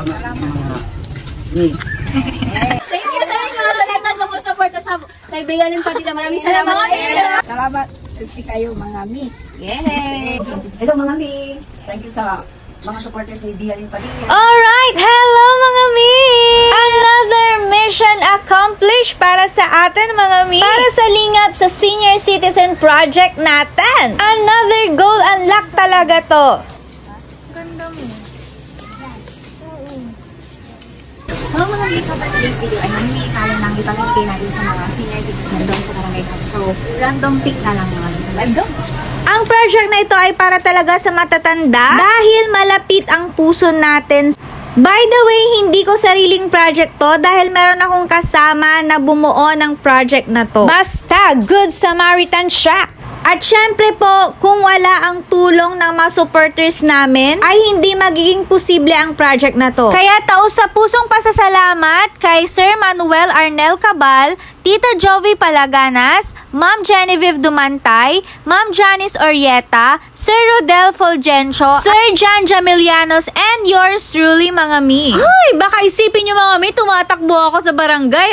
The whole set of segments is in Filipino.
Salamat mga mi. Thank you sa mga lahat na sumusupport sa kaibigan ng Padilla. Maraming salamat. Salamat kasi kayo mga mi. Yay! Hello mga mi. Thank you sa mga supporters ni Dialin Padilla. Alright, hello mga mi! Another mission accomplished para sa atin mga mi. Para sa lingap sa Senior Citizen Project natin. Another goal unlock talaga to. Ganda mo. Hello mga guys, so for today's video ay mamimili tayo ng ipamimigay natin sa mga senior citizen doon sa barangay natin. So, random pick na lang mga guys. Let's go! Ang project na ito ay para talaga sa matatanda dahil malapit ang puso natin. By the way, hindi ko sariling project to dahil meron akong kasama na bumuo ng project na to. Basta, Good Samaritan siya! At syempre po, kung wala ang tulong ng mga supporters namin, ay hindi magiging posible ang project na to. Kaya taos sa pusong pasasalamat kay Sir Manuel Arnel Cabal, Tita Jovi Palaganas, Ma'am Genevieve Dumantay, Ma'am Janice Orieta, Sir Rodel Fulgencio, Sir John Jamilianos, and yours truly mga mi. Hoy, baka isipin nyo mga mi, tumatakbo ako sa barangay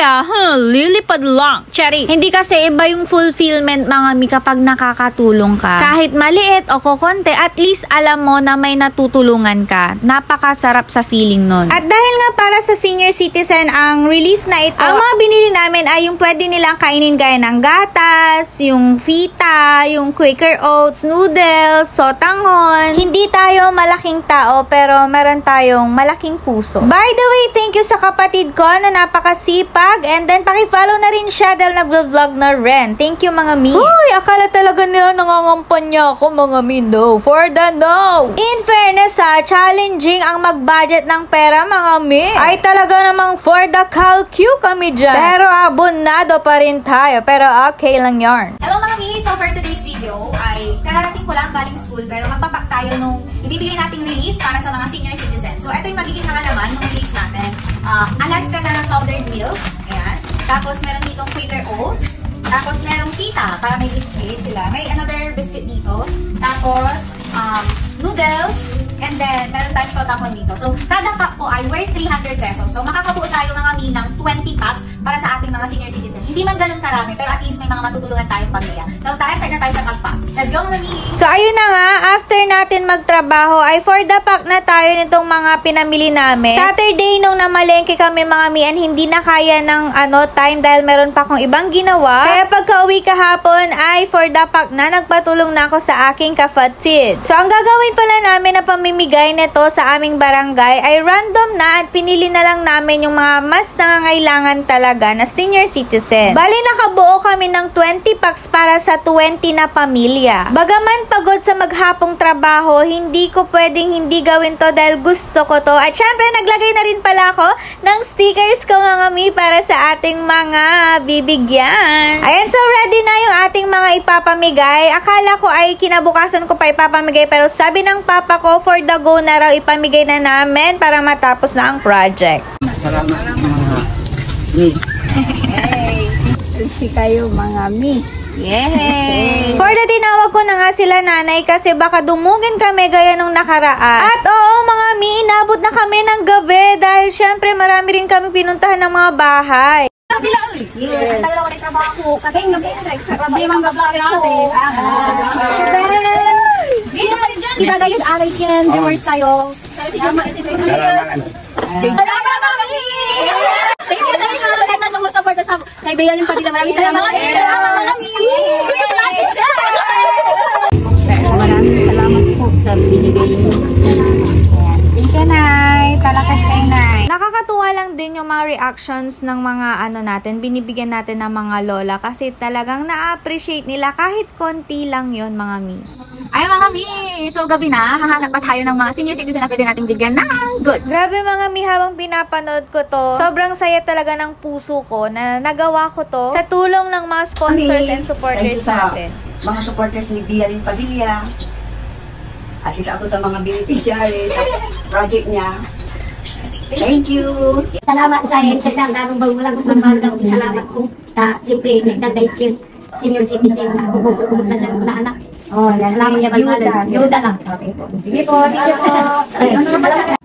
lilipad lang. Cherry, hindi kasi iba yung fulfillment mga mi kapag nakakatulong ka. Kahit maliit o kukonte, at least alam mo na may natutulungan ka. Napakasarap sa feeling nun. At dahil nga para sa senior citizen ang relief na ito, ang mga binili namin ay yung pwede nilang kainin gaya ng gatas, yung fita, yung Quaker Oats, noodles, sotanghon. Hindi tayo malaking tao pero meron tayong malaking puso. By the way, thank you sa kapatid ko na napakasipag, and then paki-follow na rin siya dahil nag-vlog na rin. Thank you mga mi. Uy, akala talaga nila nangangampanya ako mga mi. No, for the no. In fairness challenging ang mag-budget ng pera mga mi. Ay talaga namang for the calcu kami dyan. Pero abonado pa rin tayo. Pero okay lang yarn. Hello mga mi! So for today's video ay kararating ko lang galing school pero magpapak tayo nung ibibigay nating relief para sa mga senior citizens. So ito yung magiging nakalaman ng relief natin. Alaska na powdered milk. Ayan. Tapos meron ditong Quaker Oats. Tapos merong pita para may biscuit sila. May another biscuit dito. Tapos noodles. And then, meron tayong sotanghon dito. So, kada pack po ay worth 300 pesos. So, makakabuo tayo mga mi ng 20 packs para sa ating mga senior citizen. Hindi man ganun karami, pero at least may mga matutulungan tayong pamilya. So, start na tayo sa pag-pack. Let's go mga mi! So, ayun na nga, after natin magtrabaho, ay for the pack na tayo nitong mga pinamili namin. Saturday, nung namalengke kami mga mi, and hindi na kaya ng time dahil meron pa akong ibang ginawa. Kaya pagka-uwi kahapon, ay for the pack na, nagpatulong na ako sa aking kapatid. So, ang gagawin pala namin na pamimigay nito sa aming barangay ay random na at pinili na lang namin yung mga mas nangangailangan talaga na senior citizen. Bali nakabuo kami ng 20 packs para sa 20 na pamilya. Bagaman pagod sa maghapong trabaho, hindi ko pwedeng hindi gawin to dahil gusto ko to. At syempre naglagay na rin pala ako ng stickers ko mga mi para sa ating mga bibigyan. Ayan, so ready na yung ating mga ipapamigay. Akala ko ay kinabukasan ko pa ipapamigay pero sabi ng papa ko for the go na raw ipamigay na namin para matapos na ang project. Salamat mga mi. Hey, kasi kayo mga mi. Yay! For the tinawag ko na nga sila nanay kasi baka dumugin kami gaya nung nakaraan. At oo mga mi, inabot na kami ng gabi dahil syempre marami rin kami pinuntahan ng mga bahay. Ang tagal ako nagtrabaho. Kapag nag-extra trabaho. Hindi mang bablogger ako. Ibagay yung aray yan. Viewers tayo. Salamat mami! Thank you sa mga lahat na sumusupport sa kaibigan ng Padilla. Maraming salamat. Maraming salamat po sa binibigay niyo. Thank you, Nay. Palakas kay Nay. Nakakatuwa lang din yung mga reactions ng mga natin, binibigyan natin ng mga lola kasi talagang na-appreciate nila kahit konti lang yon mga mi. Ay mga mi! So gabi na, hahanap pa tayo ng mga senior citizen na pwede natin bigyan ng goods. Grabe mga mi, habang pinapanood ko to, sobrang saya talaga ng puso ko na nagawa ko to sa tulong ng mga sponsors and supporters natin. Mga supporters ni Dialin Padilla. At isa ako sa mga beneficiary sa project niya. Thank you. Salamat sa inyo. Nagdang walang magmahal. Salamat po. Siyempre, nagdang senior citizen na bubog na sa mga anak. Oh, salamat niya ba? Yuda lang. Okay po. Sige po. Thank you po.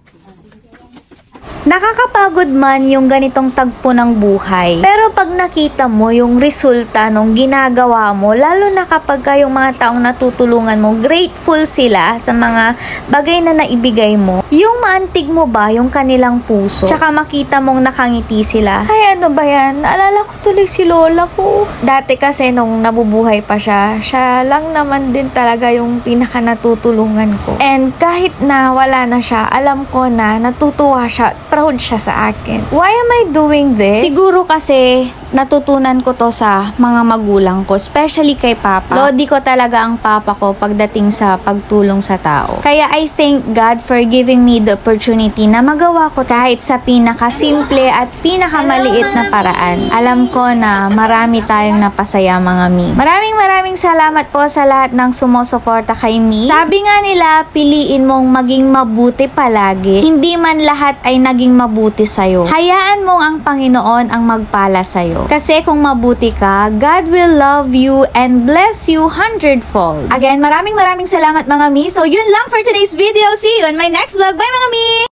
Nakakapagod man yung ganitong tagpo ng buhay. Pero pag nakita mo yung resulta ng ginagawa mo, lalo na kapag yung mga taong natutulungan mo, grateful sila sa mga bagay na naibigay mo. Yung maantig mo ba yung kanilang puso? Tsaka makita mong nakangiti sila. Ay, ano ba yan? Naalala ko tuloy si lola ko. Dati kasi nung nabubuhay pa siya, siya lang naman din talaga yung pinaka natutulungan ko. And kahit na wala na siya, alam ko na natutuwa siya, proud siya sa akin. Why am I doing this? Siguro kasi natutunan ko to sa mga magulang ko, especially kay Papa. Lodi ko talaga ang Papa ko pagdating sa pagtulong sa tao. Kaya I thank God for giving me the opportunity na magawa ko kahit sa pinakasimple at pinakamaliit na paraan. Alam ko na marami tayong napasaya mga mi. Maraming salamat po sa lahat ng sumusuporta kay mi. Sabi nga nila, piliin mong maging mabuti palagi. Hindi man lahat ay naging mabuti sa'yo. Hayaan mong ang Panginoon ang magpala sa'yo. Kasi kung mabuti ka, God will love you and bless you 100-fold. Again, maraming salamat mga mi. So yun lang for today's video. See you on my next vlog. Bye mga mi!